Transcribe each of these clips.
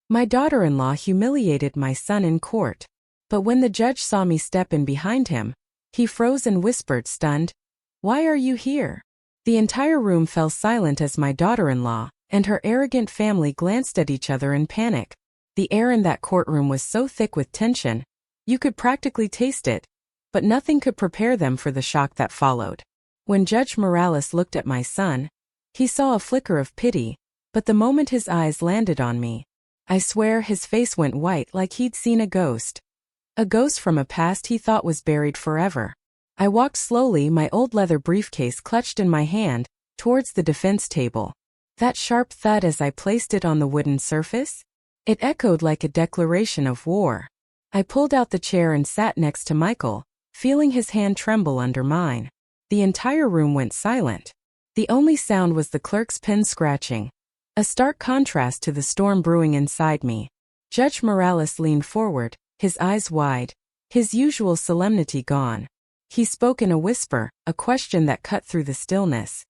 My daughter-in-law humiliated my son in court. But when the judge saw me step in behind him, he froze and whispered, stunned, "Why are you here?" The entire room fell silent as my daughter-in-law and her arrogant family glanced at each other in panic. The air in that courtroom was so thick with tension, you could practically taste it, but nothing could prepare them for the shock that followed. When Judge Morales looked at my son, he saw a flicker of pity, but the moment his eyes landed on me, I swear his face went white like he'd seen a ghost. A ghost from a past he thought was buried forever. I walked slowly, my old leather briefcase clutched in my hand, towards the defense table. That sharp thud as I placed it on the wooden surface? It echoed like a declaration of war. I pulled out the chair and sat next to Michael, feeling his hand tremble under mine. The entire room went silent. The only sound was the clerk's pen scratching, a stark contrast to the storm brewing inside me. Judge Morales leaned forward, his eyes wide, his usual solemnity gone. He spoke in a whisper, a question that cut through the stillness.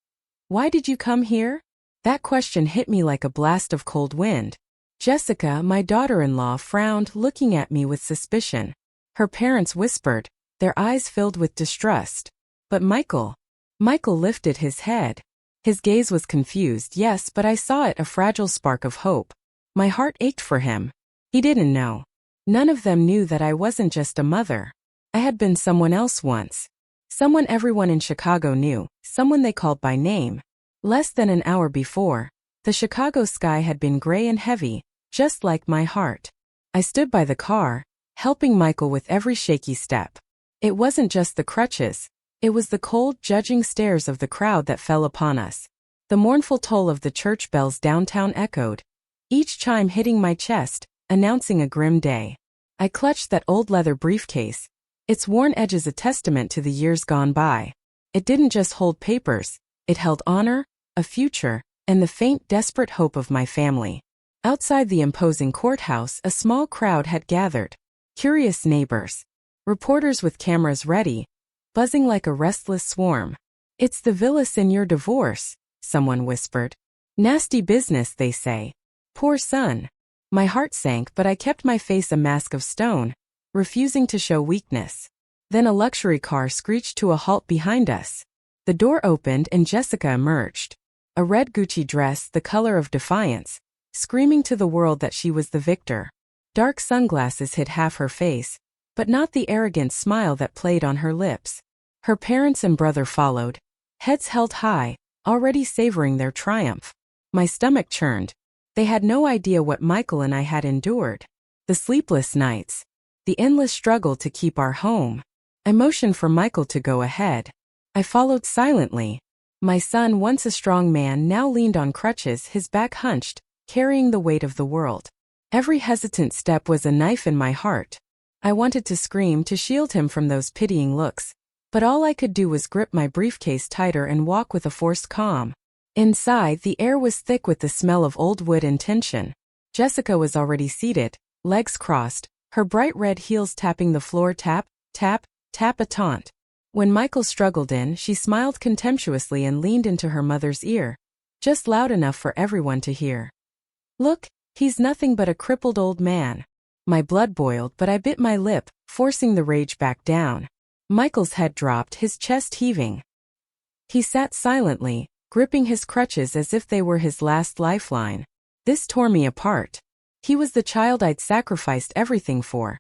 "Why did you come here?" That question hit me like a blast of cold wind. Jessica, my daughter-in-law, frowned, looking at me with suspicion. Her parents whispered, their eyes filled with distrust. But Michael lifted his head. His gaze was confused, yes, but I saw it, a fragile spark of hope. My heart ached for him. He didn't know. None of them knew that I wasn't just a mother. I had been someone else once. Someone everyone in Chicago knew, someone they called by name. Less than an hour before, the Chicago sky had been gray and heavy, just like my heart. I stood by the car, helping Michael with every shaky step. It wasn't just the crutches. It was the cold, judging stares of the crowd that fell upon us. The mournful toll of the church bells downtown echoed, each chime hitting my chest, announcing a grim day. I clutched that old leather briefcase, its worn edges a testament to the years gone by. It didn't just hold papers, it held honor, a future, and the faint, desperate hope of my family. Outside the imposing courthouse, a small crowd had gathered. Curious neighbors. Reporters with cameras ready, buzzing like a restless swarm. "It's the Villa Senior divorce," someone whispered. "Nasty business, they say. Poor son." My heart sank, but I kept my face a mask of stone, refusing to show weakness. Then a luxury car screeched to a halt behind us. The door opened and Jessica emerged. A red Gucci dress, the color of defiance, screaming to the world that she was the victor. Dark sunglasses hid half her face, but not the arrogant smile that played on her lips. Her parents and brother followed, heads held high, already savoring their triumph. My stomach churned. They had no idea what Michael and I had endured. The sleepless nights. The endless struggle to keep our home. I motioned for Michael to go ahead. I followed silently. My son, once a strong man, now leaned on crutches, his back hunched, carrying the weight of the world. Every hesitant step was a knife in my heart. I wanted to scream to shield him from those pitying looks, but all I could do was grip my briefcase tighter and walk with a forced calm. Inside, the air was thick with the smell of old wood and tension. Jessica was already seated, legs crossed, her bright red heels tapping the floor, tap, tap, tap, a taunt. When Michael struggled in, she smiled contemptuously and leaned into her mother's ear, just loud enough for everyone to hear. "Look, he's nothing but a crippled old man." My blood boiled, but I bit my lip, forcing the rage back down. Michael's head dropped, his chest heaving. He sat silently, gripping his crutches as if they were his last lifeline. This tore me apart. He was the child I'd sacrificed everything for.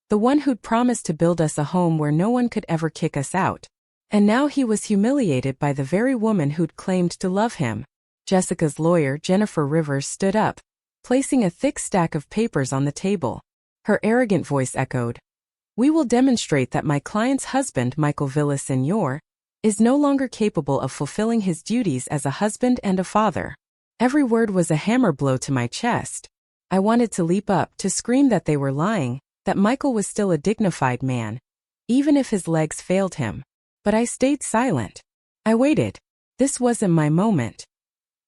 The one who'd promised to build us a home where no one could ever kick us out. And now he was humiliated by the very woman who'd claimed to love him. Jessica's lawyer, Jennifer Rivers, stood up, placing a thick stack of papers on the table. Her arrogant voice echoed, "We will demonstrate that my client's husband, Michael Villaseñor, is no longer capable of fulfilling his duties as a husband and a father." Every word was a hammer blow to my chest. I wanted to leap up, to scream that they were lying, that Michael was still a dignified man, even if his legs failed him. But I stayed silent. I waited. This wasn't my moment.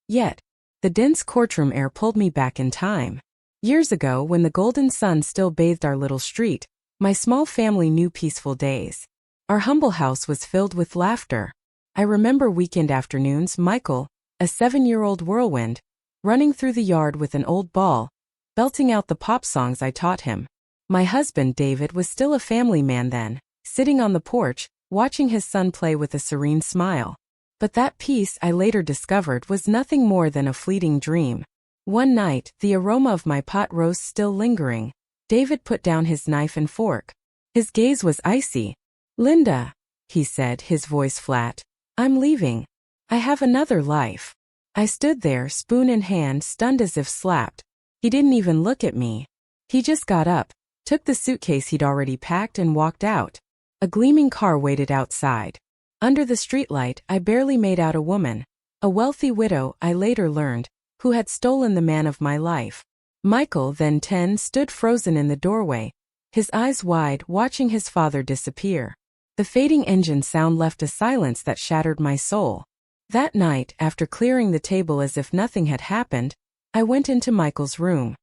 Yet, the dense courtroom air pulled me back in time. Years ago, when the golden sun still bathed our little street, my small family knew peaceful days. Our humble house was filled with laughter. I remember weekend afternoons, Michael, a 7-year-old whirlwind, running through the yard with an old ball, belting out the pop songs I taught him. My husband, David, was still a family man then, sitting on the porch, watching his son play with a serene smile. But that peace, I later discovered, was nothing more than a fleeting dream. One night, the aroma of my pot roast still lingering, David put down his knife and fork. His gaze was icy. "Linda," he said, his voice flat, "I'm leaving. I have another life." I stood there, spoon in hand, stunned as if slapped. He didn't even look at me. He just got up, took the suitcase he'd already packed and walked out. A gleaming car waited outside. Under the streetlight, I barely made out a woman. A wealthy widow, I later learned, who had stolen the man of my life. Michael, then 10, stood frozen in the doorway, his eyes wide, watching his father disappear. The fading engine sound left a silence that shattered my soul. That night, after clearing the table as if nothing had happened, I went into Michael's room.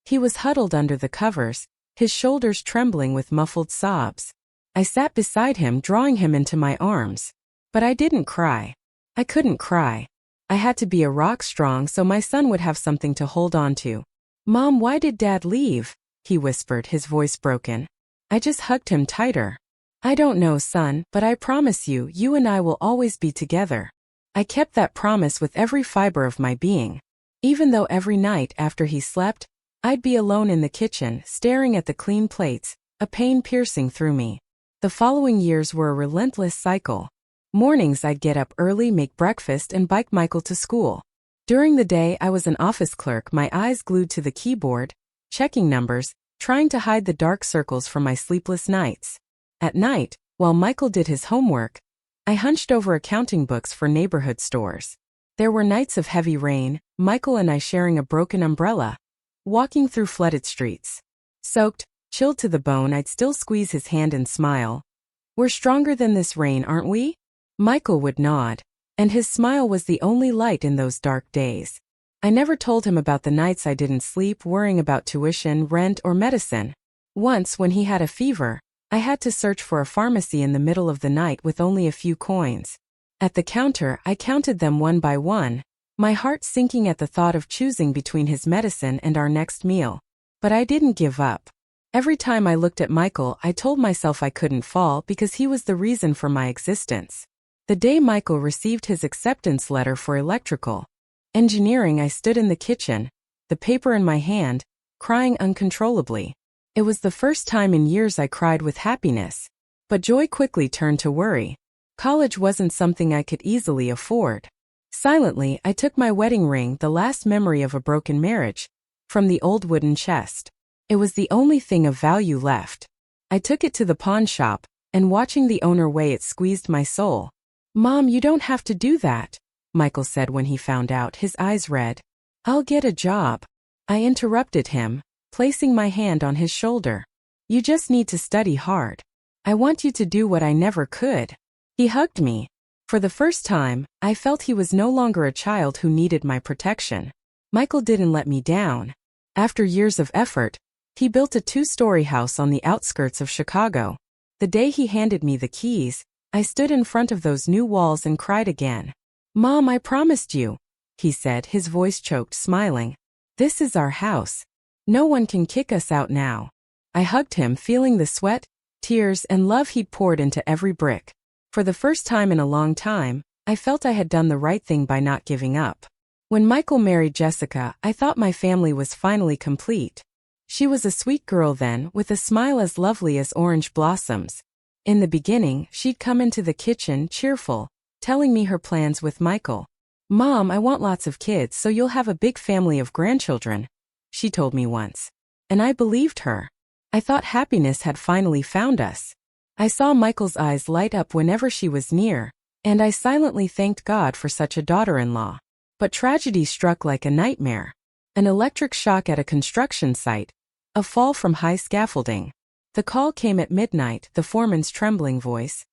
He was huddled under the covers, his shoulders trembling with muffled sobs. I sat beside him, drawing him into my arms. But I didn't cry. I couldn't cry. I had to be a rock strong so my son would have something to hold on to. "Mom, why did Dad leave?" he whispered, his voice broken. I just hugged him tighter. "I don't know, son, but I promise you, you and I will always be together." I kept that promise with every fiber of my being. Even though every night after he slept, I'd be alone in the kitchen, staring at the clean plates, a pain piercing through me. The following years were a relentless cycle. Mornings I'd get up early, make breakfast, and bike Michael to school. During the day I was an office clerk, my eyes glued to the keyboard, checking numbers, trying to hide the dark circles from my sleepless nights. At night, while Michael did his homework, I hunched over accounting books for neighborhood stores. There were nights of heavy rain, Michael and I sharing a broken umbrella, walking through flooded streets. Soaked, chilled to the bone, I'd still squeeze his hand and smile. "We're stronger than this rain, aren't we?" Michael would nod, and his smile was the only light in those dark days. I never told him about the nights I didn't sleep, worrying about tuition, rent, or medicine. Once, when he had a fever, I had to search for a pharmacy in the middle of the night with only a few coins. At the counter, I counted them one by one, my heart sinking at the thought of choosing between his medicine and our next meal. But I didn't give up. Every time I looked at Michael, I told myself I couldn't fall because he was the reason for my existence. The day Michael received his acceptance letter for electrical engineering, I stood in the kitchen, the paper in my hand, crying uncontrollably. It was the first time in years I cried with happiness. But joy quickly turned to worry. College wasn't something I could easily afford. Silently, I took my wedding ring, the last memory of a broken marriage, from the old wooden chest. It was the only thing of value left. I took it to the pawn shop, and watching the owner weigh it squeezed my soul. "Mom, you don't have to do that," Michael said when he found out, his eyes red. "I'll get a job." I interrupted him, placing my hand on his shoulder. "You just need to study hard. I want you to do what I never could." He hugged me. For the first time, I felt he was no longer a child who needed my protection. Michael didn't let me down. After years of effort, he built a 2-story house on the outskirts of Chicago. The day he handed me the keys, I stood in front of those new walls and cried again. "Mom, I promised you," he said, his voice choked, smiling. "This is our house. No one can kick us out now." I hugged him, feeling the sweat, tears, and love he'd poured into every brick. For the first time in a long time, I felt I had done the right thing by not giving up. When Michael married Jessica, I thought my family was finally complete. She was a sweet girl then, with a smile as lovely as orange blossoms. In the beginning, she'd come into the kitchen, cheerful, telling me her plans with Michael. "Mom, I want lots of kids so you'll have a big family of grandchildren," she told me once. And I believed her. I thought happiness had finally found us. I saw Michael's eyes light up whenever she was near, and I silently thanked God for such a daughter-in-law. But tragedy struck like a nightmare. An electric shock at a construction site. A fall from high scaffolding. The call came at midnight, the foreman's trembling voice.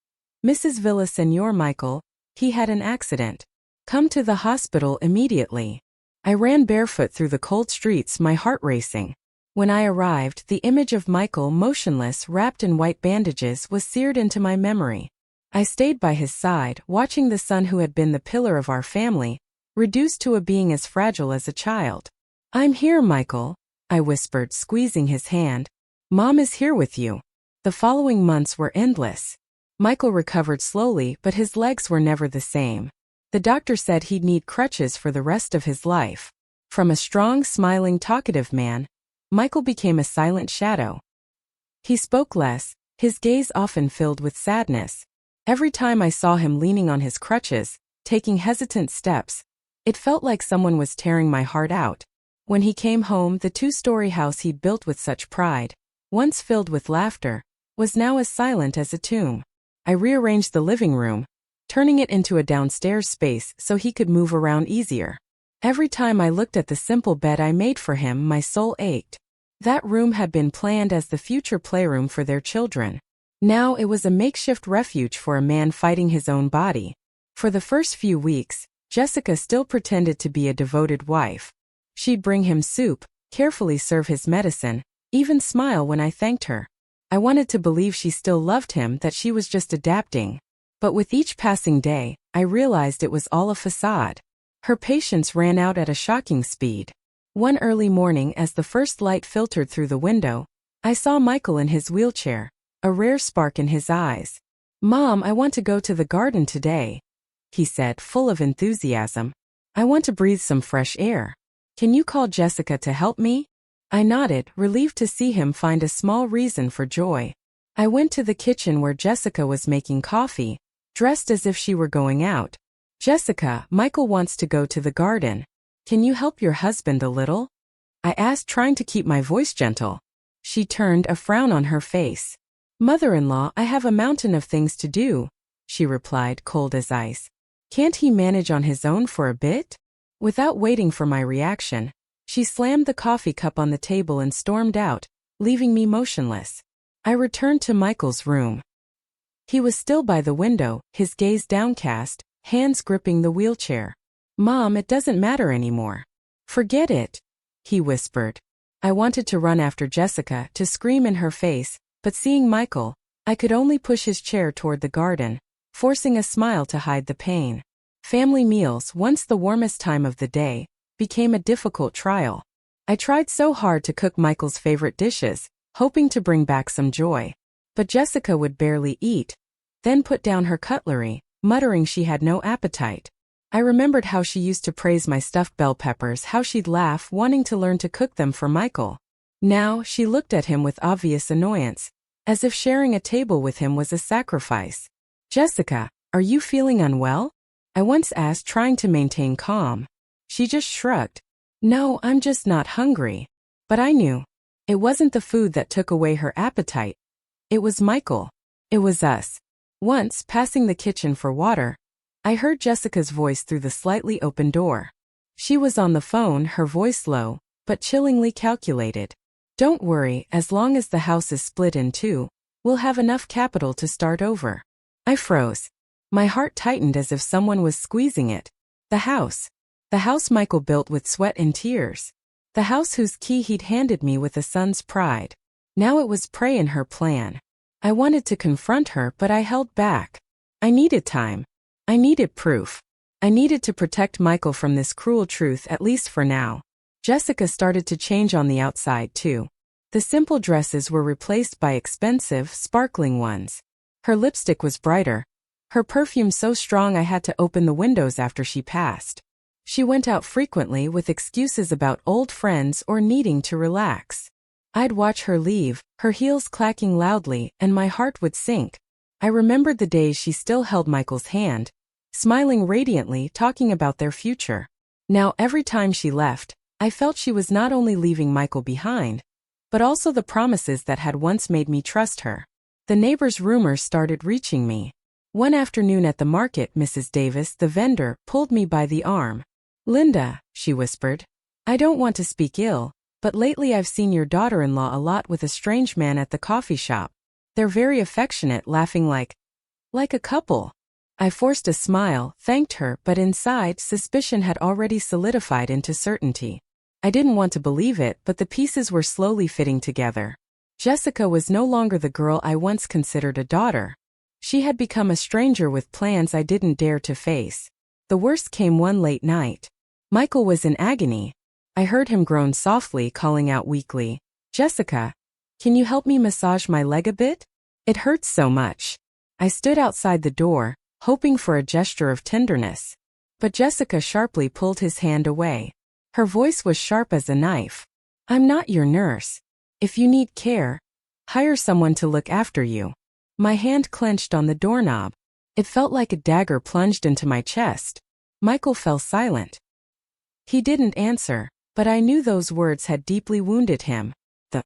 "Mrs. Villasenor, Michael, he had an accident. Come to the hospital immediately." I ran barefoot through the cold streets, my heart racing. When I arrived, the image of Michael, motionless, wrapped in white bandages, was seared into my memory. I stayed by his side, watching the son who had been the pillar of our family, reduced to a being as fragile as a child. "I'm here, Michael," I whispered, squeezing his hand. Mom is here with you. The following months were endless. Michael recovered slowly, but his legs were never the same. The doctor said he'd need crutches for the rest of his life. From a strong, smiling, talkative man, Michael became a silent shadow. He spoke less, his gaze often filled with sadness. Every time I saw him leaning on his crutches, taking hesitant steps, it felt like someone was tearing my heart out. When he came home, the two-story house he'd built with such pride, once filled with laughter, was now as silent as a tomb. I rearranged the living room, turning it into a downstairs space so he could move around easier. Every time I looked at the simple bed I made for him, my soul ached. That room had been planned as the future playroom for their children. Now it was a makeshift refuge for a man fighting his own body. For the first few weeks, Jessica still pretended to be a devoted wife. She'd bring him soup, carefully serve his medicine, even smile when I thanked her. I wanted to believe she still loved him, that she was just adapting. But with each passing day, I realized it was all a facade. Her patience ran out at a shocking speed. One early morning, as the first light filtered through the window, I saw Michael in his wheelchair, a rare spark in his eyes. "Mom, I want to go to the garden today," he said, full of enthusiasm. "I want to breathe some fresh air. Can you call Jessica to help me?" I nodded, relieved to see him find a small reason for joy. I went to the kitchen where Jessica was making coffee, dressed as if she were going out. "Jessica, Michael wants to go to the garden. Can you help your husband a little?" I asked, trying to keep my voice gentle. She turned, a frown on her face. "Mother-in-law, I have a mountain of things to do," she replied, cold as ice. "Can't he manage on his own for a bit?" Without waiting for my reaction, she slammed the coffee cup on the table and stormed out, leaving me motionless. I returned to Michael's room. He was still by the window, his gaze downcast, hands gripping the wheelchair. "Mom, it doesn't matter anymore. Forget it," he whispered. I wanted to run after Jessica, to scream in her face, but seeing Michael, I could only push his chair toward the garden, forcing a smile to hide the pain. Family meals, once the warmest time of the day, became a difficult trial. I tried so hard to cook Michael's favorite dishes, hoping to bring back some joy. But Jessica would barely eat, then put down her cutlery, muttering she had no appetite. I remembered how she used to praise my stuffed bell peppers, how she'd laugh, wanting to learn to cook them for Michael. Now, she looked at him with obvious annoyance, as if sharing a table with him was a sacrifice. "Jessica, are you feeling unwell?" I once asked, trying to maintain calm. She just shrugged. "No, I'm just not hungry." But I knew. It wasn't the food that took away her appetite. It was Michael. It was us. Once, passing the kitchen for water, I heard Jessica's voice through the slightly open door. She was on the phone, her voice low, but chillingly calculated. "Don't worry, as long as the house is split in two, we'll have enough capital to start over." I froze. My heart tightened as if someone was squeezing it. The house. The house Michael built with sweat and tears. The house whose key he'd handed me with a son's pride. Now it was prey in her plan. I wanted to confront her, but I held back. I needed time. I needed proof. I needed to protect Michael from this cruel truth, at least for now. Jessica started to change on the outside, too. The simple dresses were replaced by expensive, sparkling ones. Her lipstick was brighter, her perfume so strong I had to open the windows after she passed. She went out frequently with excuses about old friends or needing to relax. I'd watch her leave, her heels clacking loudly, and my heart would sink. I remembered the days she still held Michael's hand, smiling radiantly, talking about their future. Now every time she left, I felt she was not only leaving Michael behind, but also the promises that had once made me trust her. The neighbors' rumors started reaching me. One afternoon at the market, Mrs. Davis, the vendor, pulled me by the arm. "Linda," she whispered, "I don't want to speak ill, but lately I've seen your daughter-in-law a lot with a strange man at the coffee shop. They're very affectionate, laughing like a couple." I forced a smile, thanked her, but inside, suspicion had already solidified into certainty. I didn't want to believe it, but the pieces were slowly fitting together. Jessica was no longer the girl I once considered a daughter. She had become a stranger with plans I didn't dare to face. The worst came one late night. Michael was in agony. I heard him groan softly, calling out weakly, "Jessica, can you help me massage my leg a bit? It hurts so much." I stood outside the door, hoping for a gesture of tenderness. But Jessica sharply pulled his hand away. Her voice was sharp as a knife. "I'm not your nurse. If you need care, hire someone to look after you." My hand clenched on the doorknob. It felt like a dagger plunged into my chest. Michael fell silent. He didn't answer, but I knew those words had deeply wounded him. The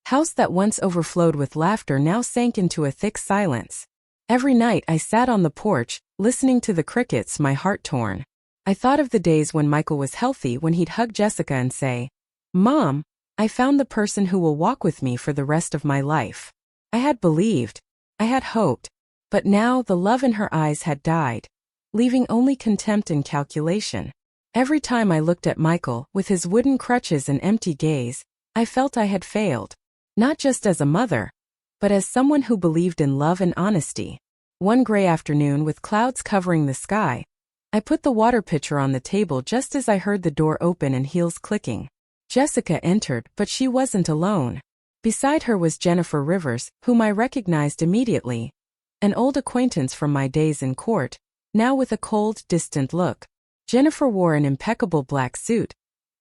house that once overflowed with laughter now sank into a thick silence. Every night I sat on the porch, listening to the crickets, my heart torn. I thought of the days when Michael was healthy, when he'd hug Jessica and say, "Mom, I found the person who will walk with me for the rest of my life." I had believed. I had hoped. But now the love in her eyes had died, leaving only contempt and calculation. Every time I looked at Michael, with his wooden crutches and empty gaze, I felt I had failed. Not just as a mother, but as someone who believed in love and honesty. One gray afternoon, with clouds covering the sky, I put the water pitcher on the table just as I heard the door open and heels clicking. Jessica entered, but she wasn't alone. Beside her was Jennifer Rivers, whom I recognized immediately, an old acquaintance from my days in court, now with a cold, distant look. Jennifer wore an impeccable black suit,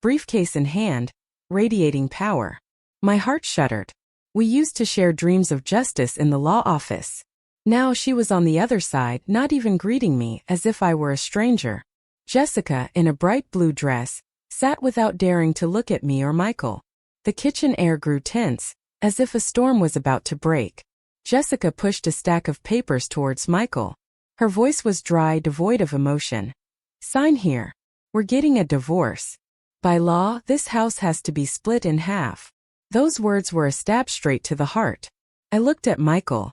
briefcase in hand, radiating power. My heart shuddered. We used to share dreams of justice in the law office. Now she was on the other side, not even greeting me, as if I were a stranger. Jessica, in a bright blue dress, sat without daring to look at me or Michael. The kitchen air grew tense, as if a storm was about to break. Jessica pushed a stack of papers towards Michael. Her voice was dry, devoid of emotion. "Sign here. We're getting a divorce. By law, this house has to be split in half." Those words were a stab straight to the heart. I looked at Michael.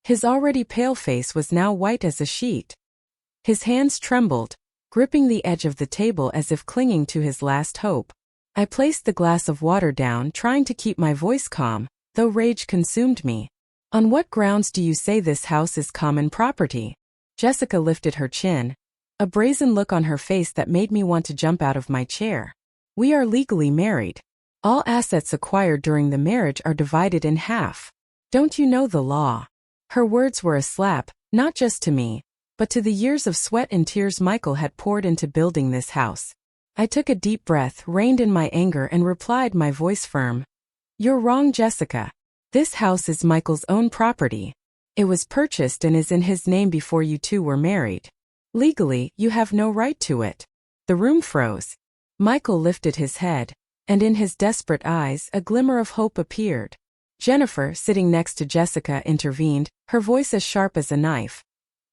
His already pale face was now white as a sheet. His hands trembled, gripping the edge of the table as if clinging to his last hope. I placed the glass of water down, trying to keep my voice calm, though rage consumed me. "On what grounds do you say this house is common property?" Jessica lifted her chin, a brazen look on her face that made me want to jump out of my chair. "We are legally married. All assets acquired during the marriage are divided in half. Don't you know the law?" Her words were a slap, not just to me, but to the years of sweat and tears Michael had poured into building this house. I took a deep breath, reined in my anger, and replied, my voice firm. "You're wrong, Jessica. This house is Michael's own property. It was purchased and is in his name before you two were married. Legally, you have no right to it." The room froze. Michael lifted his head, and in his desperate eyes a glimmer of hope appeared. Jennifer, sitting next to Jessica, intervened, her voice as sharp as a knife.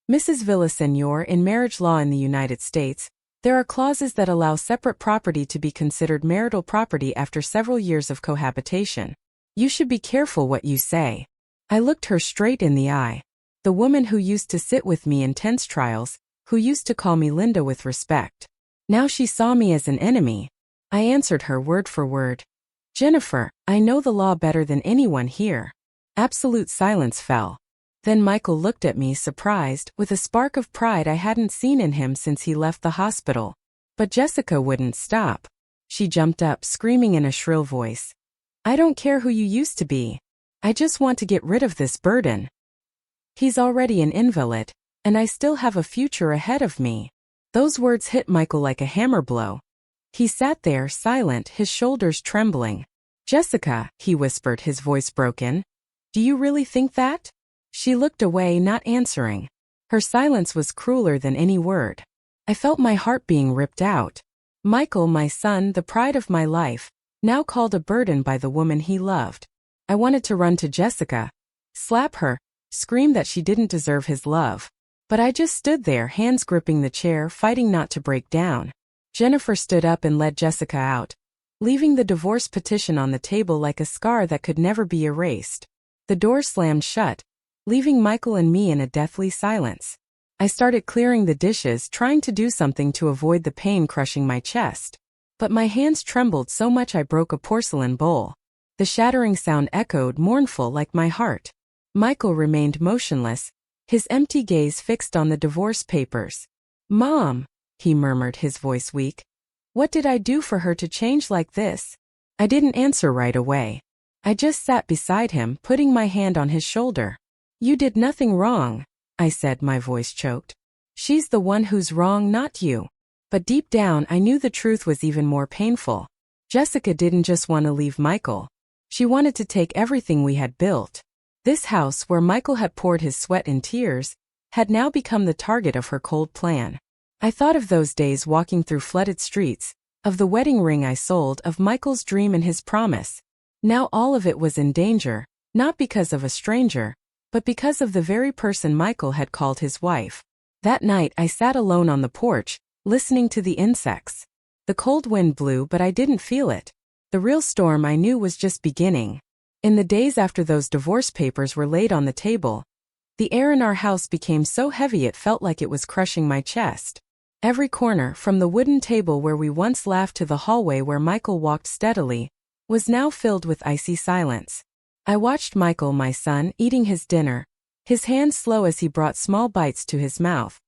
"Mrs. Villaseñor, in marriage law in the United States, there are clauses that allow separate property to be considered marital property after several years of cohabitation. You should be careful what you say." I looked her straight in the eye. The woman who used to sit with me in tense trials, who used to call me Linda with respect. Now she saw me as an enemy. I answered her word for word. "Jennifer, I know the law better than anyone here." Absolute silence fell. Then Michael looked at me, surprised, with a spark of pride I hadn't seen in him since he left the hospital. But Jessica wouldn't stop. She jumped up, screaming in a shrill voice. "I don't care who you used to be. I just want to get rid of this burden. He's already an invalid, and I still have a future ahead of me." Those words hit Michael like a hammer blow. He sat there, silent, his shoulders trembling. "Jessica," he whispered, his voice broken. "Do you really think that?" She looked away, not answering. Her silence was crueler than any word. I felt my heart being ripped out. Michael, my son, the pride of my life, now called a burden by the woman he loved. I wanted to run to Jessica, slap her, scream that she didn't deserve his love. But I just stood there, hands gripping the chair, fighting not to break down. Jennifer stood up and led Jessica out, leaving the divorce petition on the table like a scar that could never be erased. The door slammed shut, leaving Michael and me in a deathly silence. I started clearing the dishes, trying to do something to avoid the pain crushing my chest. But my hands trembled so much I broke a porcelain bowl. The shattering sound echoed, mournful like my heart. Michael remained motionless, his empty gaze fixed on the divorce papers. "Mom," he murmured, his voice weak. What did I do for her to change like this? I didn't answer right away. I just sat beside him, putting my hand on his shoulder. You did nothing wrong, I said, my voice choked. She's the one who's wrong, not you. But deep down, I knew the truth was even more painful. Jessica didn't just want to leave Michael. She wanted to take everything we had built. This house, where Michael had poured his sweat and tears, had now become the target of her cold plan. I thought of those days walking through flooded streets, of the wedding ring I sold, of Michael's dream and his promise. Now all of it was in danger, not because of a stranger, but because of the very person Michael had called his wife. That night I sat alone on the porch, listening to the insects. The cold wind blew, but I didn't feel it. The real storm, I knew, was just beginning. In the days after those divorce papers were laid on the table, the air in our house became so heavy it felt like it was crushing my chest. Every corner, from the wooden table where we once laughed to the hallway where Michael walked steadily, was now filled with icy silence. I watched Michael, my son, eating his dinner, his hands slow as he brought small bites to his mouth.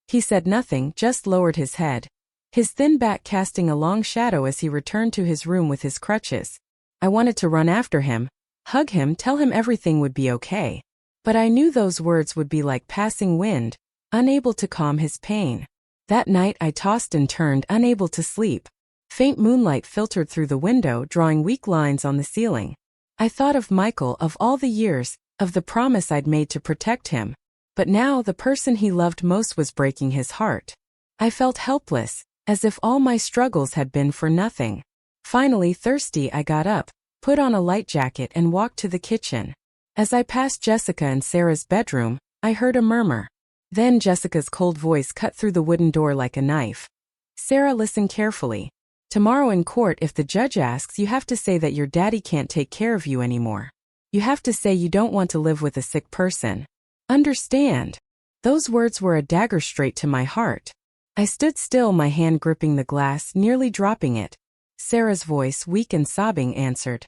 He said nothing, just lowered his head, his thin back casting a long shadow as he returned to his room with his crutches. I wanted to run after him, hug him, tell him everything would be okay. But I knew those words would be like passing wind, unable to calm his pain. That night I tossed and turned, unable to sleep. Faint moonlight filtered through the window, drawing weak lines on the ceiling. I thought of Michael, of all the years, of the promise I'd made to protect him. But now the person he loved most was breaking his heart. I felt helpless, as if all my struggles had been for nothing. Finally, thirsty, I got up, put on a light jacket and walked to the kitchen. As I passed Jessica and Sarah's bedroom, I heard a murmur. Then Jessica's cold voice cut through the wooden door like a knife. Sarah, listen carefully. Tomorrow in court, if the judge asks, you have to say that your daddy can't take care of you anymore. You have to say you don't want to live with a sick person. Understand? Those words were a dagger straight to my heart. I stood still, my hand gripping the glass, nearly dropping it. Sarah's voice, weak and sobbing, answered.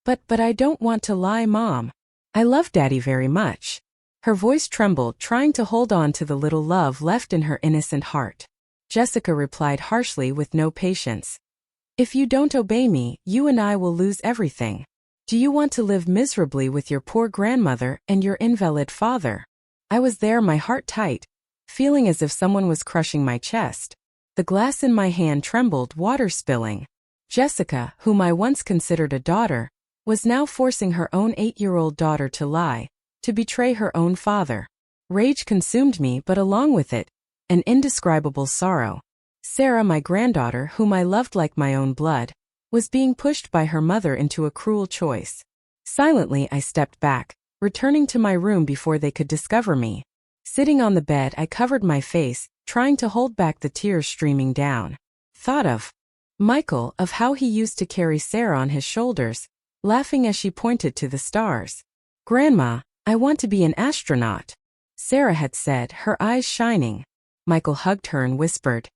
But I don't want to lie, Mom. I love Daddy very much. Her voice trembled, trying to hold on to the little love left in her innocent heart. Jessica replied harshly, with no patience. If you don't obey me, you and I will lose everything. Do you want to live miserably with your poor grandmother and your invalid father? I was there, my heart tight, feeling as if someone was crushing my chest. The glass in my hand trembled, water spilling. Jessica, whom I once considered a daughter, was now forcing her own 8-year-old daughter to lie, to betray her own father. Rage consumed me, but along with it, an indescribable sorrow. Sarah, my granddaughter, whom I loved like my own blood, was being pushed by her mother into a cruel choice. Silently, I stepped back, returning to my room before they could discover me. Sitting on the bed, I covered my face, trying to hold back the tears streaming down. Thought of Michael, of how he used to carry Sarah on his shoulders, laughing as she pointed to the stars. Grandma, I want to be an astronaut, Sarah had said, her eyes shining. Michael hugged her and whispered,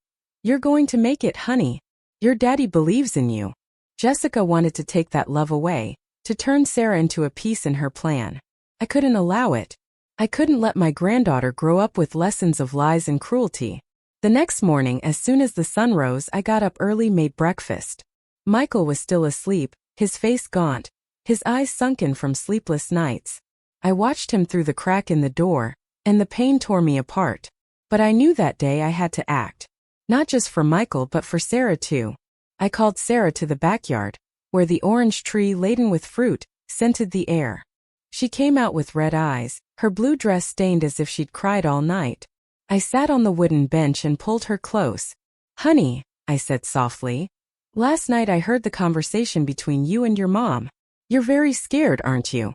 You're going to make it, honey. Your daddy believes in you. Jessica wanted to take that love away, to turn Sarah into a piece in her plan. I couldn't allow it. I couldn't let my granddaughter grow up with lessons of lies and cruelty. The next morning, as soon as the sun rose, I got up early, made breakfast. Michael was still asleep, his face gaunt, his eyes sunken from sleepless nights. I watched him through the crack in the door, and the pain tore me apart. But I knew that day I had to act. Not just for Michael, but for Sarah too. I called Sarah to the backyard, where the orange tree laden with fruit scented the air. She came out with red eyes, her blue dress stained as if she'd cried all night. I sat on the wooden bench and pulled her close. Honey, I said softly, last night I heard the conversation between you and your mom. You're very scared, aren't you?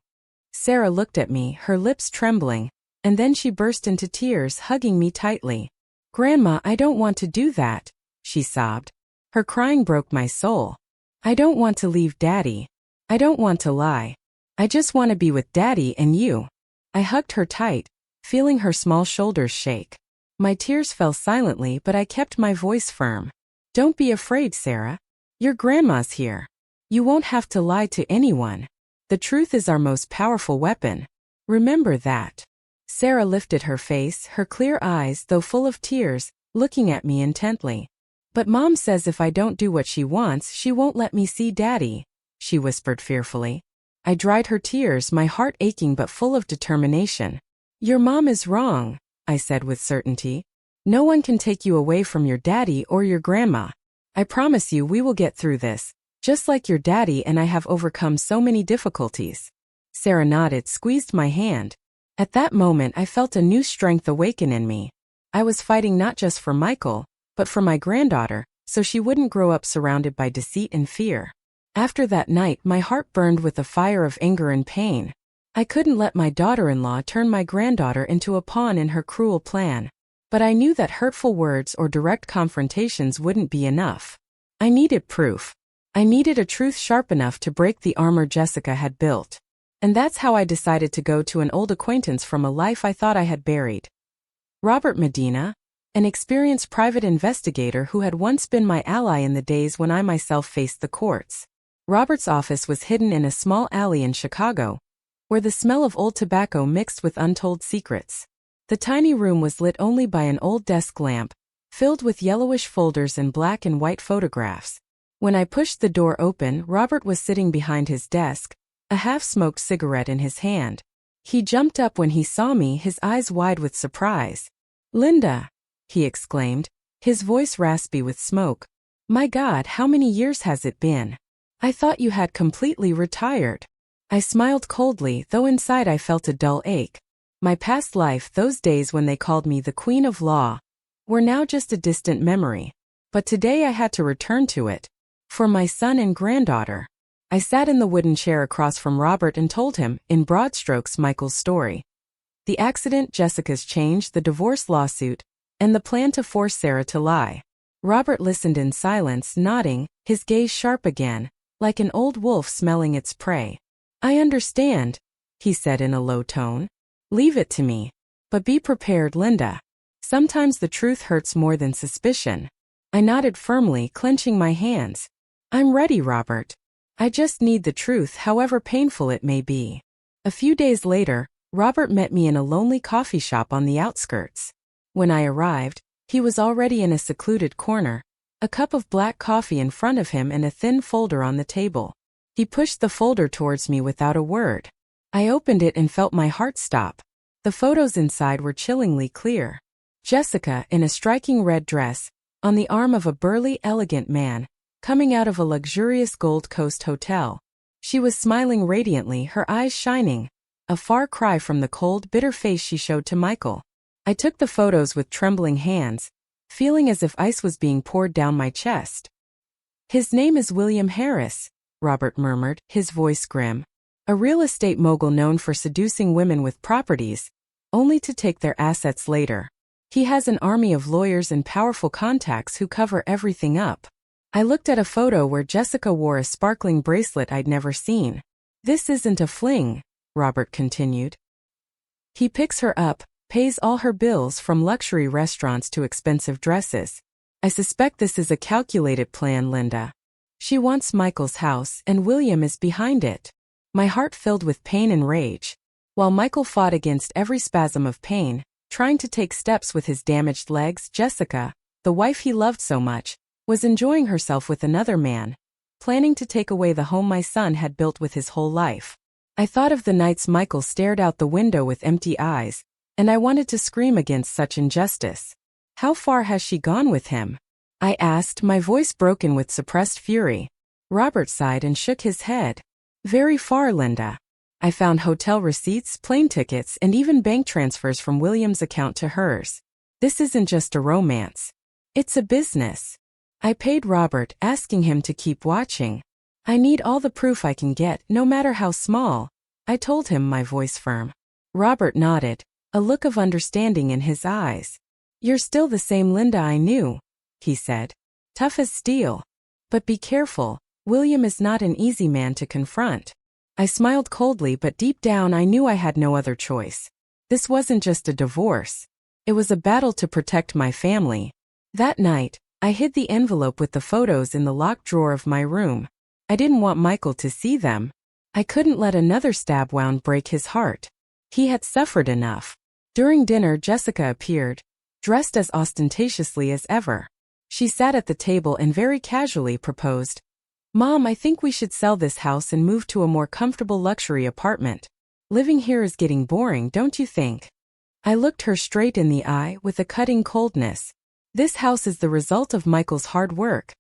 Sarah looked at me, her lips trembling, and then she burst into tears, hugging me tightly. Grandma, I don't want to do that, she sobbed. Her crying broke my soul. I don't want to leave Daddy. I don't want to lie. I just want to be with Daddy and you. I hugged her tight, feeling her small shoulders shake. My tears fell silently, but I kept my voice firm. Don't be afraid, Sarah. Your grandma's here. You won't have to lie to anyone. The truth is our most powerful weapon. Remember that. Sarah lifted her face, her clear eyes, though full of tears, looking at me intently. But Mom says if I don't do what she wants, she won't let me see Daddy, she whispered fearfully. I dried her tears, my heart aching but full of determination. Your mom is wrong, I said with certainty. No one can take you away from your daddy or your grandma. I promise you we will get through this, just like your daddy and I have overcome so many difficulties. Sarah nodded, squeezed my hand. At that moment I felt a new strength awaken in me. I was fighting not just for Michael, but for my granddaughter, so she wouldn't grow up surrounded by deceit and fear. After that night my heart burned with a fire of anger and pain. I couldn't let my daughter-in-law turn my granddaughter into a pawn in her cruel plan. But I knew that hurtful words or direct confrontations wouldn't be enough. I needed proof. I needed a truth sharp enough to break the armor Jessica had built. And that's how I decided to go to an old acquaintance from a life I thought I had buried. Robert Medina, an experienced private investigator who had once been my ally in the days when I myself faced the courts. Robert's office was hidden in a small alley in Chicago, where the smell of old tobacco mixed with untold secrets. The tiny room was lit only by an old desk lamp, filled with yellowish folders and black and white photographs. When I pushed the door open, Robert was sitting behind his desk, a half-smoked cigarette in his hand. He jumped up when he saw me, his eyes wide with surprise. "Linda!" he exclaimed, his voice raspy with smoke. "My God, how many years has it been? I thought you had completely retired." I smiled coldly, though inside I felt a dull ache. My past life, those days when they called me the Queen of Law, were now just a distant memory. But today I had to return to it. For my son and granddaughter. I sat in the wooden chair across from Robert and told him, in broad strokes, Michael's story. The accident, Jessica's change, the divorce lawsuit, and the plan to force Sarah to lie. Robert listened in silence, nodding, his gaze sharp again, like an old wolf smelling its prey. "I understand," he said in a low tone. "Leave it to me. But be prepared, Linda. Sometimes the truth hurts more than suspicion." I nodded firmly, clenching my hands. "I'm ready, Robert. I just need the truth, however painful it may be." A few days later, Robert met me in a lonely coffee shop on the outskirts. When I arrived, he was already in a secluded corner, a cup of black coffee in front of him and a thin folder on the table. He pushed the folder towards me without a word. I opened it and felt my heart stop. The photos inside were chillingly clear. Jessica, in a striking red dress, on the arm of a burly, elegant man, coming out of a luxurious Gold Coast hotel. She was smiling radiantly, her eyes shining, a far cry from the cold, bitter face she showed to Michael. I took the photos with trembling hands, feeling as if ice was being poured down my chest. "His name is William Harris," Robert murmured, his voice grim. "A real estate mogul known for seducing women with properties, only to take their assets later. He has an army of lawyers and powerful contacts who cover everything up." I looked at a photo where Jessica wore a sparkling bracelet I'd never seen. "This isn't a fling," Robert continued. "He picks her up, pays all her bills from luxury restaurants to expensive dresses. I suspect this is a calculated plan, Linda. She wants Michael's house, and William is behind it." My heart filled with pain and rage. While Michael fought against every spasm of pain, trying to take steps with his damaged legs, Jessica, the wife he loved so much, was enjoying herself with another man, planning to take away the home my son had built with his whole life. I thought of the nights Michael stared out the window with empty eyes, and I wanted to scream against such injustice. "How far has she gone with him?" I asked, my voice broken with suppressed fury. Robert sighed and shook his head. "Very far, Linda. I found hotel receipts, plane tickets, and even bank transfers from William's account to hers. This isn't just a romance. It's a business." I paid Robert, asking him to keep watching. "I need all the proof I can get, no matter how small," I told him, my voice firm. Robert nodded, a look of understanding in his eyes. "You're still the same Linda I knew," he said. "Tough as steel. But be careful, William is not an easy man to confront." I smiled coldly, but deep down I knew I had no other choice. This wasn't just a divorce. It was a battle to protect my family. That night, I hid the envelope with the photos in the locked drawer of my room. I didn't want Michael to see them. I couldn't let another stab wound break his heart. He had suffered enough. During dinner, Jessica appeared, dressed as ostentatiously as ever. She sat at the table and very casually proposed, "Mom, I think we should sell this house and move to a more comfortable luxury apartment. Living here is getting boring, don't you think?" I looked her straight in the eye with a cutting coldness. "This house is the result of Michael's hard work,"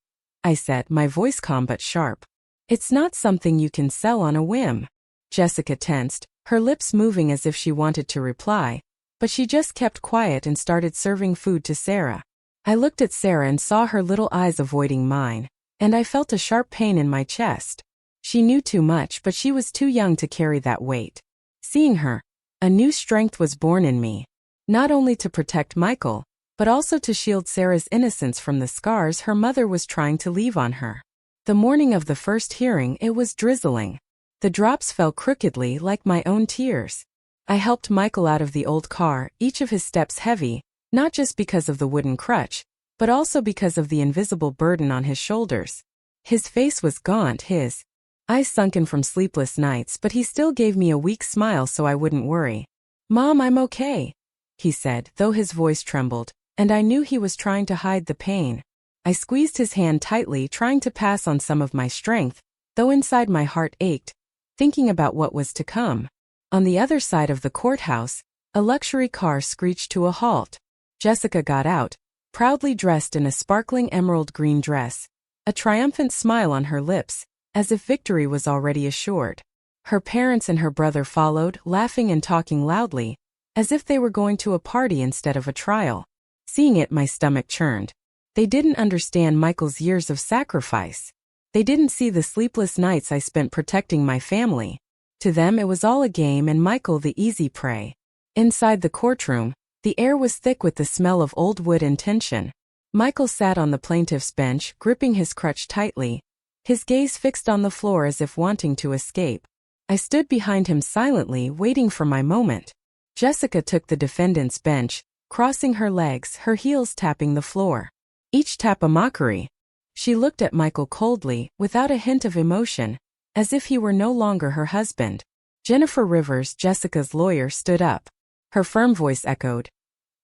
I said, my voice calm but sharp. "It's not something you can sell on a whim." Jessica tensed, her lips moving as if she wanted to reply, but she just kept quiet and started serving food to Sarah. I looked at Sarah and saw her little eyes avoiding mine, and I felt a sharp pain in my chest. She knew too much, but she was too young to carry that weight. Seeing her, a new strength was born in me, not only to protect Michael, but also to shield Sarah's innocence from the scars her mother was trying to leave on her. The morning of the first hearing, it was drizzling. The drops fell crookedly like my own tears. I helped Michael out of the old car, each of his steps heavy, not just because of the wooden crutch, but also because of the invisible burden on his shoulders. His face was gaunt, his eyes sunken from sleepless nights, but he still gave me a weak smile so I wouldn't worry. "Mom, I'm okay," he said, though his voice trembled, and I knew he was trying to hide the pain. I squeezed his hand tightly, trying to pass on some of my strength, though inside my heart ached, thinking about what was to come. On the other side of the courthouse, a luxury car screeched to a halt. Jessica got out, proudly dressed in a sparkling emerald green dress, a triumphant smile on her lips, as if victory was already assured. Her parents and her brother followed, laughing and talking loudly, as if they were going to a party instead of a trial. Seeing it, my stomach churned. They didn't understand Michael's years of sacrifice. They didn't see the sleepless nights I spent protecting my family. To them it was all a game and Michael the easy prey. Inside the courtroom, the air was thick with the smell of old wood and tension. Michael sat on the plaintiff's bench, gripping his crutch tightly, his gaze fixed on the floor as if wanting to escape. I stood behind him silently, waiting for my moment. Jessica took the defendant's bench, crossing her legs, her heels tapping the floor. Each tap a mockery. She looked at Michael coldly, without a hint of emotion, as if he were no longer her husband. Jennifer Rivers, Jessica's lawyer, stood up. Her firm voice echoed,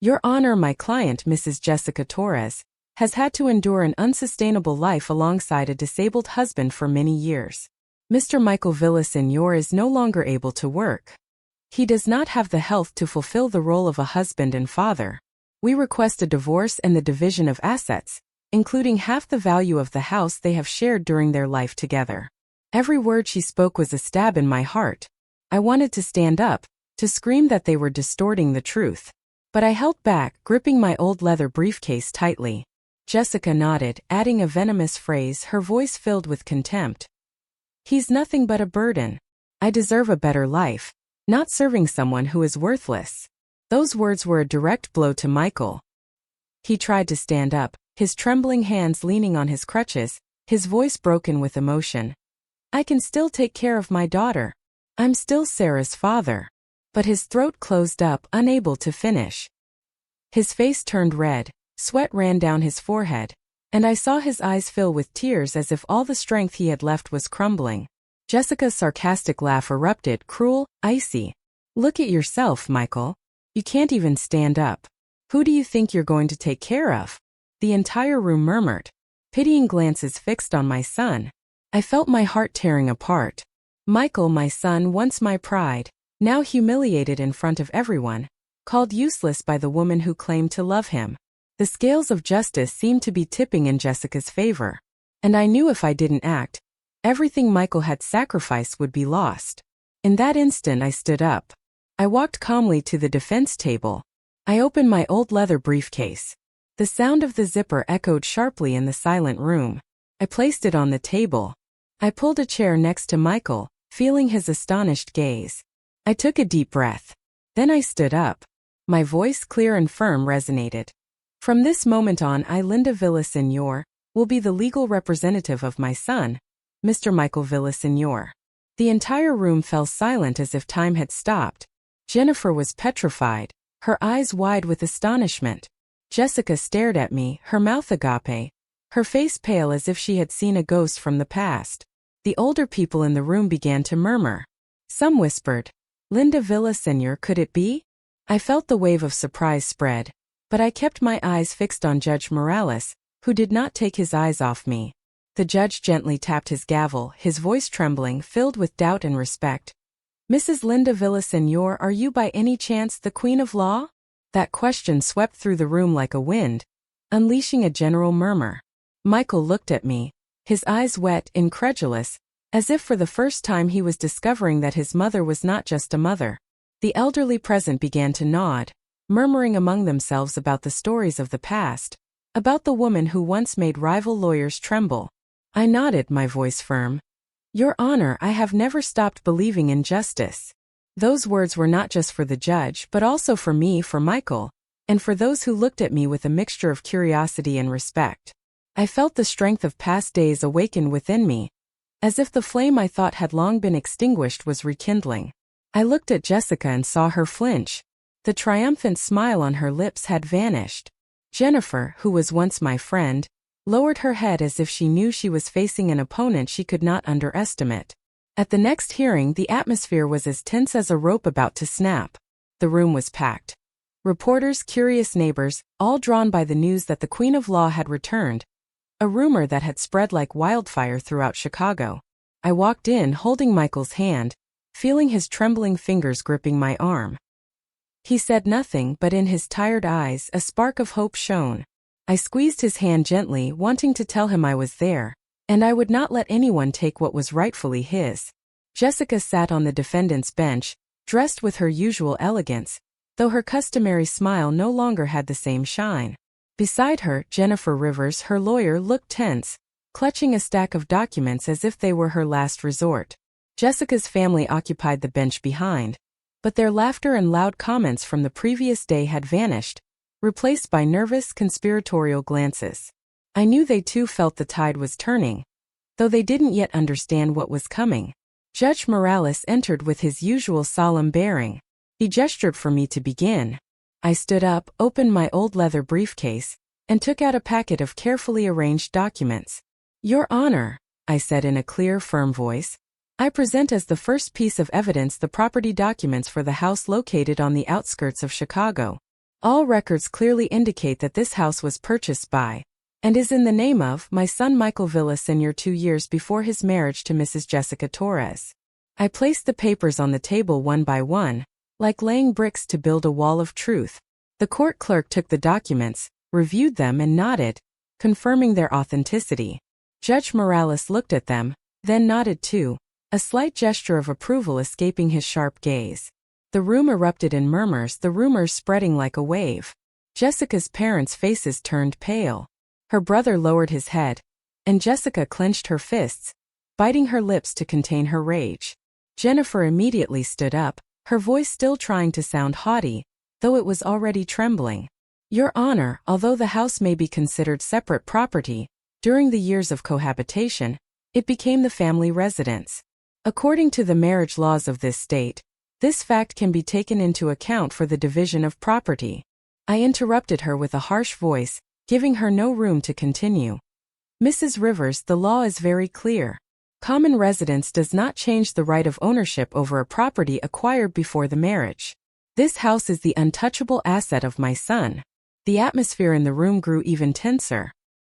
"Your Honor, my client, Mrs. Jessica Torres, has had to endure an unsustainable life alongside a disabled husband for many years. Mr. Michael Villaseñor is no longer able to work. He does not have the health to fulfill the role of a husband and father. We request a divorce and the division of assets, including half the value of the house they have shared during their life together." Every word she spoke was a stab in my heart. I wanted to stand up, to scream that they were distorting the truth. But I held back, gripping my old leather briefcase tightly. Jessica nodded, adding a venomous phrase, her voice filled with contempt. "He's nothing but a burden. I deserve a better life, not serving someone who is worthless." Those words were a direct blow to Michael. He tried to stand up, his trembling hands leaning on his crutches, his voice broken with emotion. "I can still take care of my daughter. I'm still Sarah's father." But his throat closed up, unable to finish. His face turned red, sweat ran down his forehead, and I saw his eyes fill with tears as if all the strength he had left was crumbling. Jessica's sarcastic laugh erupted, cruel, icy. "Look at yourself, Michael. You can't even stand up. Who do you think you're going to take care of?" The entire room murmured. Pitying glances fixed on my son. I felt my heart tearing apart. Michael, my son, once my pride, now humiliated in front of everyone, called useless by the woman who claimed to love him. The scales of justice seemed to be tipping in Jessica's favor, and I knew if I didn't act, everything Michael had sacrificed would be lost. In that instant I stood up. I walked calmly to the defense table. I opened my old leather briefcase. The sound of the zipper echoed sharply in the silent room. I placed it on the table. I pulled a chair next to Michael, feeling his astonished gaze. I took a deep breath. Then I stood up. My voice, clear and firm, resonated. "From this moment on, I, Linda Villaseñor, will be the legal representative of my son, Mr. Michael Villaseñor." The entire room fell silent as if time had stopped. Jennifer was petrified, her eyes wide with astonishment. Jessica stared at me, her mouth agape, her face pale as if she had seen a ghost from the past. The older people in the room began to murmur. Some whispered, "Linda Villaseñor, could it be?" I felt the wave of surprise spread, but I kept my eyes fixed on Judge Morales, who did not take his eyes off me. The judge gently tapped his gavel, his voice trembling, filled with doubt and respect. Mrs. Linda Villaseñor, are you by any chance the Queen of Law? That question swept through the room like a wind, unleashing a general murmur. Michael looked at me, his eyes wet, incredulous, as if for the first time he was discovering that his mother was not just a mother. The elderly present began to nod, murmuring among themselves about the stories of the past, about the woman who once made rival lawyers tremble. I nodded, my voice firm. Your Honor, I have never stopped believing in justice. Those words were not just for the judge, but also for me, for Michael, and for those who looked at me with a mixture of curiosity and respect. I felt the strength of past days awaken within me, as if the flame I thought had long been extinguished was rekindling. I looked at Jessica and saw her flinch. The triumphant smile on her lips had vanished. Jennifer, who was once my friend, lowered her head as if she knew she was facing an opponent she could not underestimate. At the next hearing, the atmosphere was as tense as a rope about to snap. The room was packed. Reporters, curious neighbors, all drawn by the news that the Queen of Law had returned, a rumor that had spread like wildfire throughout Chicago. I walked in, holding Michael's hand, feeling his trembling fingers gripping my arm. He said nothing, but in his tired eyes a spark of hope shone. I squeezed his hand gently, wanting to tell him I was there, and I would not let anyone take what was rightfully his. Jessica sat on the defendant's bench, dressed with her usual elegance, though her customary smile no longer had the same shine. Beside her, Jennifer Rivers, her lawyer, looked tense, clutching a stack of documents as if they were her last resort. Jessica's family occupied the bench behind, but their laughter and loud comments from the previous day had vanished, replaced by nervous, conspiratorial glances. I knew they too felt the tide was turning, though they didn't yet understand what was coming. Judge Morales entered with his usual solemn bearing. He gestured for me to begin. I stood up, opened my old leather briefcase, and took out a packet of carefully arranged documents. Your Honor, I said in a clear, firm voice, I present as the first piece of evidence the property documents for the house located on the outskirts of Chicago. All records clearly indicate that this house was purchased by, and is in the name of, my son Michael Villaseñor 2 years before his marriage to Mrs. Jessica Torres. I placed the papers on the table one by one, like laying bricks to build a wall of truth. The court clerk took the documents, reviewed them and nodded, confirming their authenticity. Judge Morales looked at them, then nodded too, a slight gesture of approval escaping his sharp gaze. The room erupted in murmurs, the rumors spreading like a wave. Jessica's parents' faces turned pale. Her brother lowered his head, and Jessica clenched her fists, biting her lips to contain her rage. Jennifer immediately stood up, her voice still trying to sound haughty, though it was already trembling. Your Honor, although the house may be considered separate property, during the years of cohabitation, it became the family residence. According to the marriage laws of this state, this fact can be taken into account for the division of property. I interrupted her with a harsh voice, giving her no room to continue. Mrs. Rivers, the law is very clear. Common residence does not change the right of ownership over a property acquired before the marriage. This house is the untouchable asset of my son. The atmosphere in the room grew even tenser.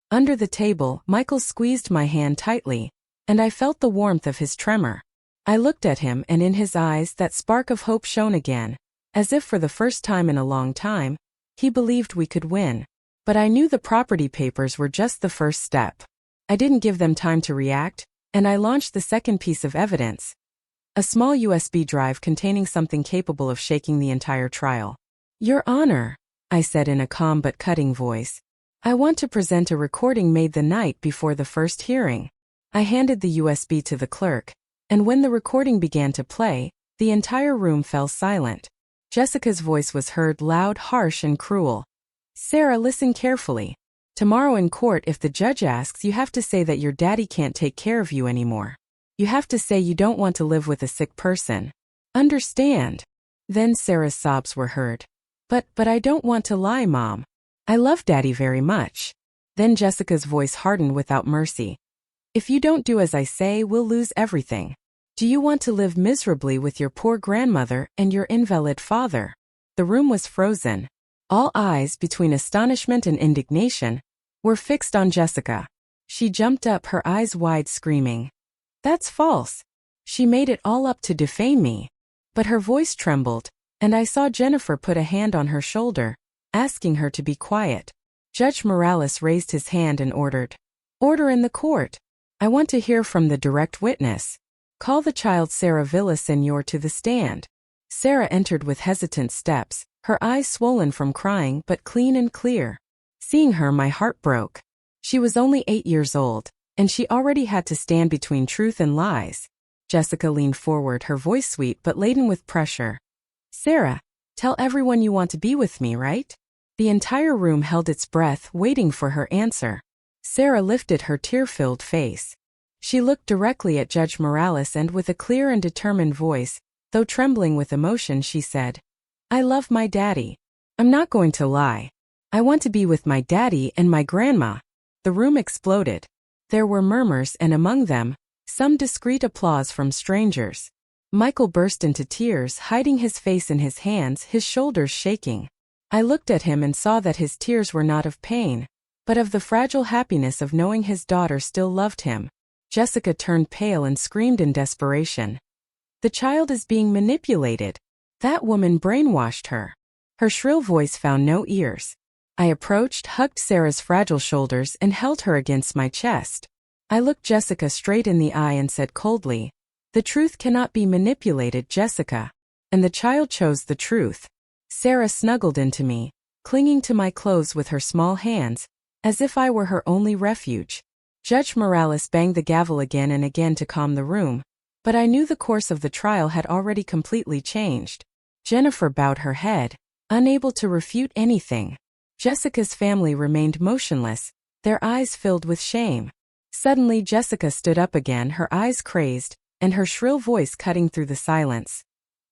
Under the table, Michael squeezed my hand tightly, and I felt the warmth of his tremor. I looked at him, and in his eyes that spark of hope shone again, as if for the first time in a long time, he believed we could win. But I knew the property papers were just the first step. I didn't give them time to react, and I launched the second piece of evidence. A small USB drive containing something capable of shaking the entire trial. Your Honor, I said in a calm but cutting voice, I want to present a recording made the night before the first hearing. I handed the USB to the clerk, and when the recording began to play, the entire room fell silent. Jessica's voice was heard, loud, harsh, and cruel. Sarah, listen carefully. Tomorrow in court, if the judge asks, you have to say that your daddy can't take care of you anymore. You have to say you don't want to live with a sick person. Understand? Then Sarah's sobs were heard. But I don't want to lie, Mom. I love Daddy very much. Then Jessica's voice hardened without mercy. If you don't do as I say, we'll lose everything. Do you want to live miserably with your poor grandmother and your invalid father? The room was frozen. All eyes, between astonishment and indignation, were fixed on Jessica. She jumped up, her eyes wide, screaming, "That's false! She made it all up to defame me." But her voice trembled, and I saw Jennifer put a hand on her shoulder, asking her to be quiet. Judge Morales raised his hand and ordered, "Order in the court. I want to hear from the direct witness. Call the child Sarah Villaseñor to the stand." Sarah entered with hesitant steps, her eyes swollen from crying but clean and clear. Seeing her, my heart broke. She was only 8 years old, and she already had to stand between truth and lies. Jessica leaned forward, her voice sweet but laden with pressure. "Sarah, tell everyone you want to be with me, right?" The entire room held its breath, waiting for her answer. Sarah lifted her tear-filled face. She looked directly at Judge Morales and with a clear and determined voice, though trembling with emotion, she said, "I love my daddy. I'm not going to lie. I want to be with my daddy and my grandma." The room exploded. There were murmurs, and among them, some discreet applause from strangers. Michael burst into tears, hiding his face in his hands, his shoulders shaking. I looked at him and saw that his tears were not of pain, but of the fragile happiness of knowing his daughter still loved him. Jessica turned pale and screamed in desperation. "The child is being manipulated. That woman brainwashed her." Her shrill voice found no ears. I approached, hugged Sarah's fragile shoulders, and held her against my chest. I looked Jessica straight in the eye and said coldly, "The truth cannot be manipulated, Jessica." And the child chose the truth. Sarah snuggled into me, clinging to my clothes with her small hands, as if I were her only refuge. Judge Morales banged the gavel again and again to calm the room, but I knew the course of the trial had already completely changed. Jennifer bowed her head, unable to refute anything. Jessica's family remained motionless, their eyes filled with shame. Suddenly Jessica stood up again, her eyes crazed, and her shrill voice cutting through the silence.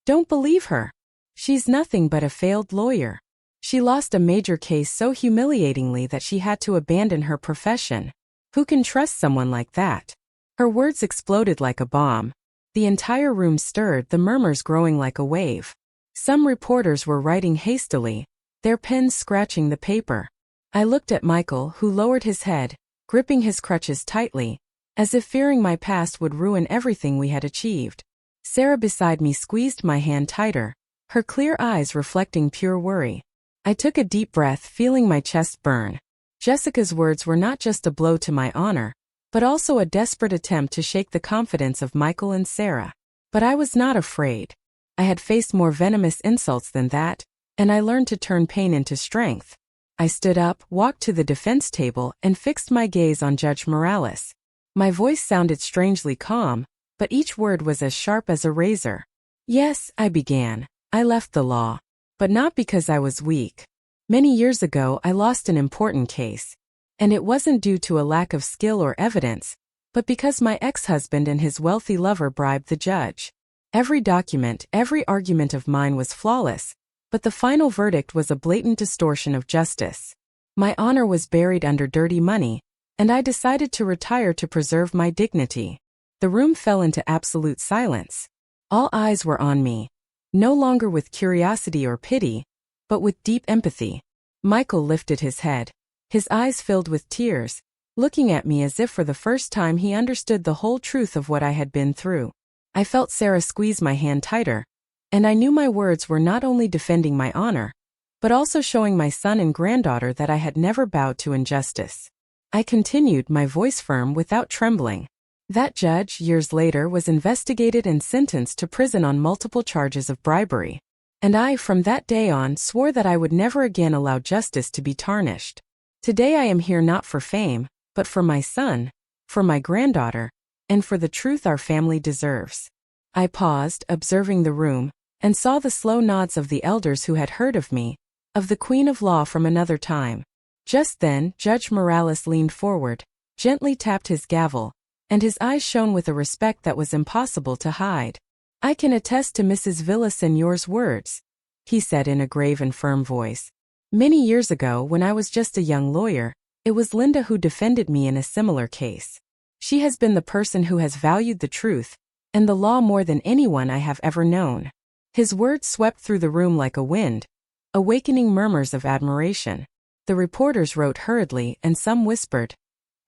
"Don't believe her. She's nothing but a failed lawyer. She lost a major case so humiliatingly that she had to abandon her profession. Who can trust someone like that?" Her words exploded like a bomb. The entire room stirred, the murmurs growing like a wave. Some reporters were writing hastily, their pens scratching the paper. I looked at Michael, who lowered his head, gripping his crutches tightly, as if fearing my past would ruin everything we had achieved. Sarah beside me squeezed my hand tighter, her clear eyes reflecting pure worry. I took a deep breath, feeling my chest burn. Jessica's words were not just a blow to my honor, but also a desperate attempt to shake the confidence of Michael and Sarah. But I was not afraid. I had faced more venomous insults than that, and I learned to turn pain into strength. I stood up, walked to the defense table, and fixed my gaze on Judge Morales. My voice sounded strangely calm, but each word was as sharp as a razor. "Yes," I began, "I left the law. But not because I was weak. Many years ago I lost an important case. And it wasn't due to a lack of skill or evidence, but because my ex-husband and his wealthy lover bribed the judge. Every document, every argument of mine was flawless, but the final verdict was a blatant distortion of justice. My honor was buried under dirty money, and I decided to retire to preserve my dignity." The room fell into absolute silence. All eyes were on me, no longer with curiosity or pity, but with deep empathy. Michael lifted his head, his eyes filled with tears, looking at me as if for the first time he understood the whole truth of what I had been through. I felt Sarah squeeze my hand tighter, and I knew my words were not only defending my honor, but also showing my son and granddaughter that I had never bowed to injustice. I continued, my voice firm without trembling. That judge, years later, was investigated and sentenced to prison on multiple charges of bribery. And I, from that day on, swore that I would never again allow justice to be tarnished. Today I am here not for fame, but for my son, for my granddaughter, and for the truth our family deserves. I paused, observing the room, and saw the slow nods of the elders who had heard of me, of the Queen of Law from another time. Just then, Judge Morales leaned forward, gently tapped his gavel, and his eyes shone with a respect that was impossible to hide. "I can attest to Mrs. Villaseñor's words," he said in a grave and firm voice. "Many years ago, when I was just a young lawyer, it was Linda who defended me in a similar case. She has been the person who has valued the truth and the law more than anyone I have ever known." His words swept through the room like a wind, awakening murmurs of admiration. The reporters wrote hurriedly and some whispered,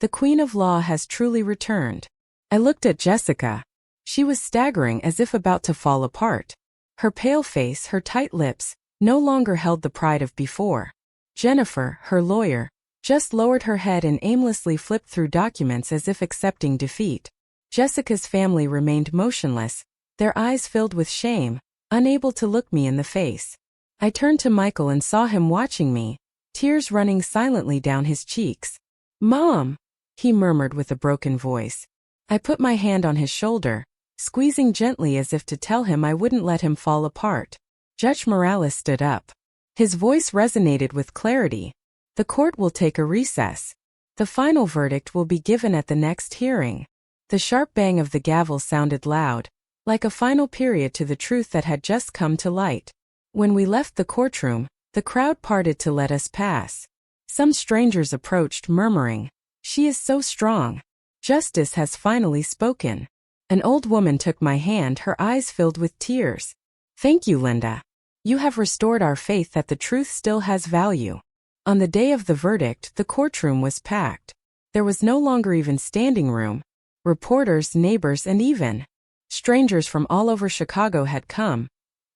"The Queen of Law has truly returned." I looked at Jessica. She was staggering as if about to fall apart. Her pale face, her tight lips, no longer held the pride of before. Jennifer, her lawyer, just lowered her head and aimlessly flipped through documents as if accepting defeat. Jessica's family remained motionless, their eyes filled with shame, unable to look me in the face. I turned to Michael and saw him watching me, tears running silently down his cheeks. "Mom," he murmured with a broken voice. I put my hand on his shoulder, squeezing gently as if to tell him I wouldn't let him fall apart. Judge Morales stood up. His voice resonated with clarity. "The court will take a recess. The final verdict will be given at the next hearing." The sharp bang of the gavel sounded loud, like a final period to the truth that had just come to light. When we left the courtroom, the crowd parted to let us pass. Some strangers approached, murmuring, "She is so strong. Justice has finally spoken." An old woman took my hand, her eyes filled with tears. "Thank you, Linda. You have restored our faith that the truth still has value." On the day of the verdict, the courtroom was packed. There was no longer even standing room. Reporters, neighbors, and even strangers from all over Chicago had come,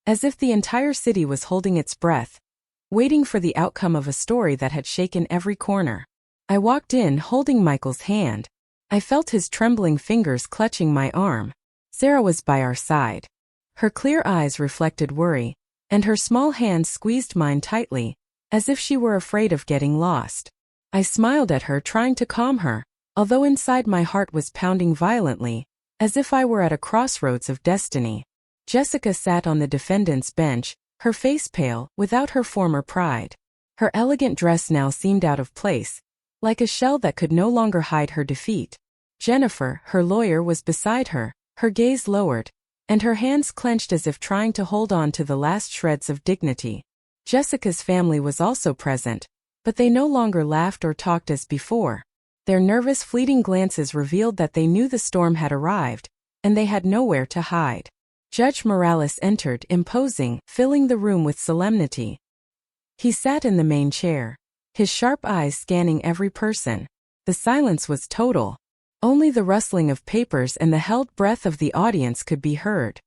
as if the entire city was holding its breath, waiting for the outcome of a story that had shaken every corner. I walked in, holding Michael's hand. I felt his trembling fingers clutching my arm. Sarah was by our side. Her clear eyes reflected worry, and her small hands squeezed mine tightly, as if she were afraid of getting lost. I smiled at her, trying to calm her, although inside my heart was pounding violently, as if I were at a crossroads of destiny. Jessica sat on the defendant's bench, her face pale, without her former pride. Her elegant dress now seemed out of place, like a shell that could no longer hide her defeat. Jennifer, her lawyer, was beside her, her gaze lowered, and her hands clenched as if trying to hold on to the last shreds of dignity. Jessica's family was also present, but they no longer laughed or talked as before. Their nervous, fleeting glances revealed that they knew the storm had arrived, and they had nowhere to hide. Judge Morales entered, imposing, filling the room with solemnity. He sat in the main chair, his sharp eyes scanning every person. The silence was total. Only the rustling of papers and the held breath of the audience could be heard.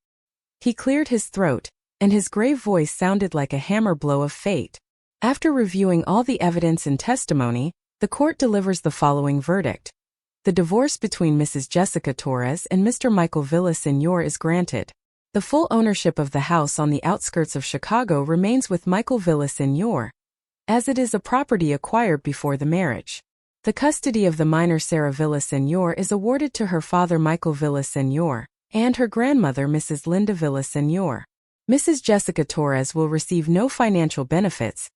He cleared his throat, and his grave voice sounded like a hammer blow of fate. After reviewing all the evidence and testimony, the court delivers the following verdict. The divorce between Mrs. Jessica Torres and Mr. Michael Villaseñor is granted. The full ownership of the house on the outskirts of Chicago remains with Michael Villaseñor, as it is a property acquired before the marriage. The custody of the minor Sarah Villaseñor is awarded to her father Michael Villaseñor and her grandmother Mrs. Linda Villaseñor. Mrs. Jessica Torres will receive no financial benefits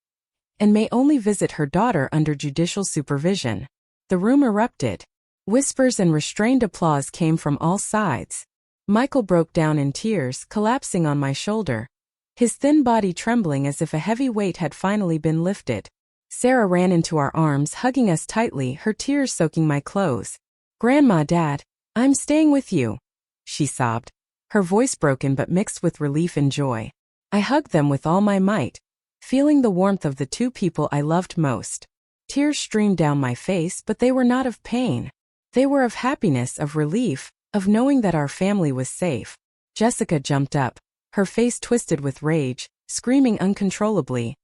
and may only visit her daughter under judicial supervision. The room erupted. Whispers and restrained applause came from all sides. Michael broke down in tears, collapsing on my shoulder, his thin body trembling as if a heavy weight had finally been lifted. Sarah ran into our arms, hugging us tightly, her tears soaking my clothes. "Grandma, Dad, I'm staying with you," she sobbed, her voice broken but mixed with relief and joy. I hugged them with all my might, feeling the warmth of the two people I loved most. Tears streamed down my face, but they were not of pain. They were of happiness, of relief, of knowing that our family was safe. Jessica jumped up, her face twisted with rage, screaming uncontrollably.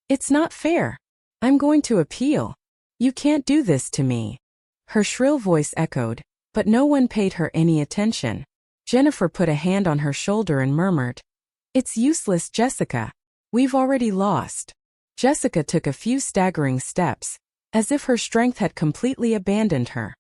"It's not fair. I'm going to appeal. You can't do this to me." Her shrill voice echoed, but no one paid her any attention. Jennifer put a hand on her shoulder and murmured, "It's useless, Jessica. We've already lost." Jessica took a few staggering steps, as if her strength had completely abandoned her.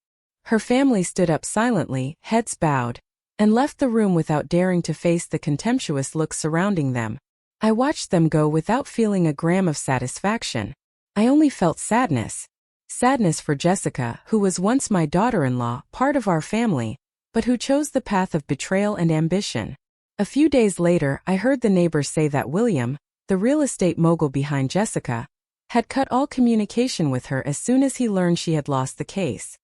Her family stood up silently, heads bowed, and left the room without daring to face the contemptuous looks surrounding them. I watched them go without feeling a gram of satisfaction. I only felt sadness. Sadness for Jessica, who was once my daughter-in-law, part of our family, but who chose the path of betrayal and ambition. A few days later, I heard the neighbors say that William, the real estate mogul behind Jessica, had cut all communication with her as soon as he learned she had lost the case.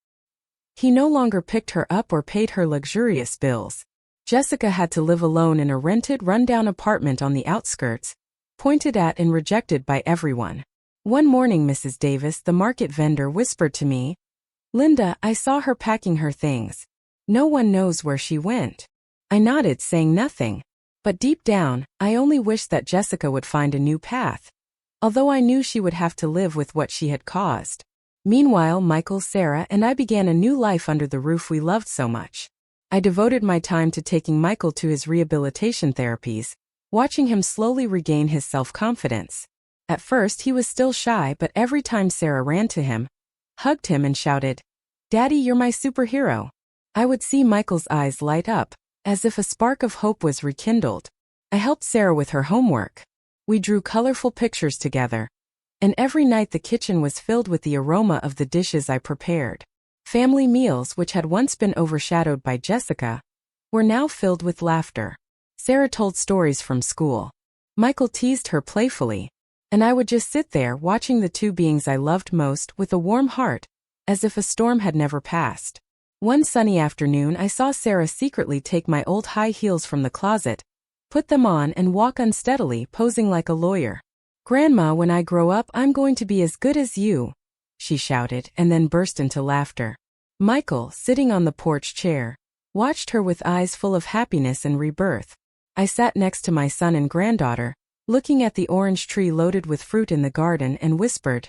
He no longer picked her up or paid her luxurious bills. Jessica had to live alone in a rented, run-down apartment on the outskirts, pointed at and rejected by everyone. One morning, Mrs. Davis, the market vendor, whispered to me, "Linda, I saw her packing her things. No one knows where she went." I nodded, saying nothing. But deep down, I only wished that Jessica would find a new path, although I knew she would have to live with what she had caused. Meanwhile, Michael, Sarah, and I began a new life under the roof we loved so much. I devoted my time to taking Michael to his rehabilitation therapies, watching him slowly regain his self-confidence. At first, he was still shy, but every time Sarah ran to him, hugged him, and shouted, "Daddy, you're my superhero," I would see Michael's eyes light up, as if a spark of hope was rekindled. I helped Sarah with her homework. We drew colorful pictures together, and every night the kitchen was filled with the aroma of the dishes I prepared. Family meals, which had once been overshadowed by Jessica, were now filled with laughter. Sarah told stories from school. Michael teased her playfully, and I would just sit there watching the two beings I loved most with a warm heart, as if a storm had never passed. One sunny afternoon, I saw Sarah secretly take my old high heels from the closet, put them on, and walk unsteadily, posing like a lawyer. "Grandma, when I grow up, I'm going to be as good as you," she shouted, and then burst into laughter. Michael, sitting on the porch chair, watched her with eyes full of happiness and rebirth. I sat next to my son and granddaughter, looking at the orange tree loaded with fruit in the garden, and whispered,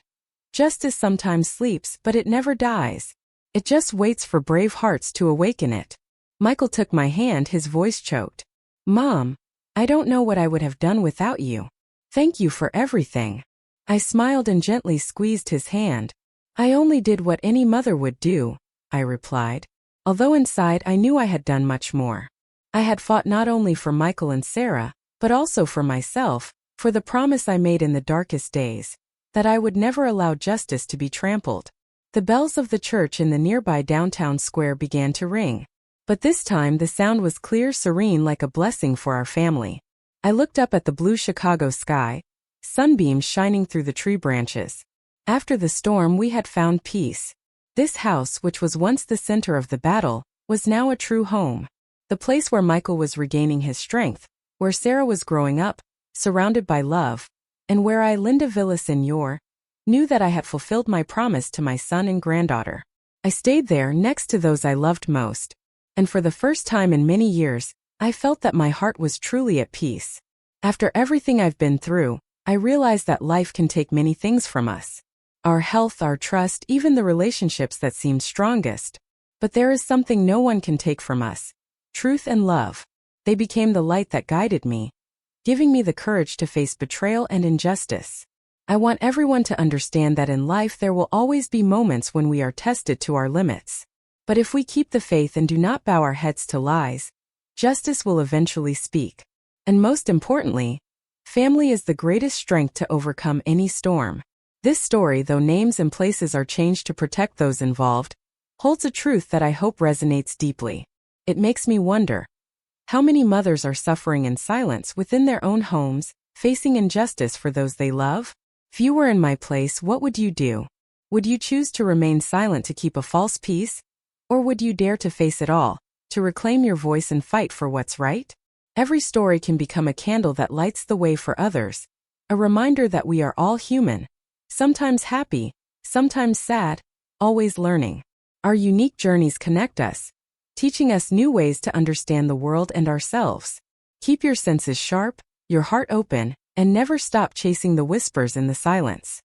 "Justice sometimes sleeps, but it never dies. It just waits for brave hearts to awaken it." Michael took my hand, his voice choked. "Mom, I don't know what I would have done without you. Thank you for everything." I smiled and gently squeezed his hand. "I only did what any mother would do," I replied, although inside I knew I had done much more. I had fought not only for Michael and Sarah, but also for myself, for the promise I made in the darkest days, that I would never allow justice to be trampled. The bells of the church in the nearby downtown square began to ring. But this time the sound was clear, serene, like a blessing for our family. I looked up at the blue Chicago sky, sunbeams shining through the tree branches. After the storm, we had found peace. This house, which was once the center of the battle, was now a true home. The place where Michael was regaining his strength, where Sarah was growing up, surrounded by love, and where I, Linda Villaseñor, knew that I had fulfilled my promise to my son and granddaughter. I stayed there next to those I loved most, and for the first time in many years, I felt that my heart was truly at peace. After everything I've been through, I realized that life can take many things from us. Our health, our trust, even the relationships that seemed strongest. But there is something no one can take from us: truth and love. They became the light that guided me, giving me the courage to face betrayal and injustice. I want everyone to understand that in life there will always be moments when we are tested to our limits. But if we keep the faith and do not bow our heads to lies, justice will eventually speak. And most importantly, family is the greatest strength to overcome any storm. This story, though names and places are changed to protect those involved, holds a truth that I hope resonates deeply. It makes me wonder, how many mothers are suffering in silence within their own homes, facing injustice for those they love? If you were in my place, what would you do? Would you choose to remain silent to keep a false peace? Or would you dare to face it all, to reclaim your voice and fight for what's right? Every story can become a candle that lights the way for others, a reminder that we are all human, sometimes happy, sometimes sad, always learning. Our unique journeys connect us, teaching us new ways to understand the world and ourselves. Keep your senses sharp, your heart open, and never stop chasing the whispers in the silence.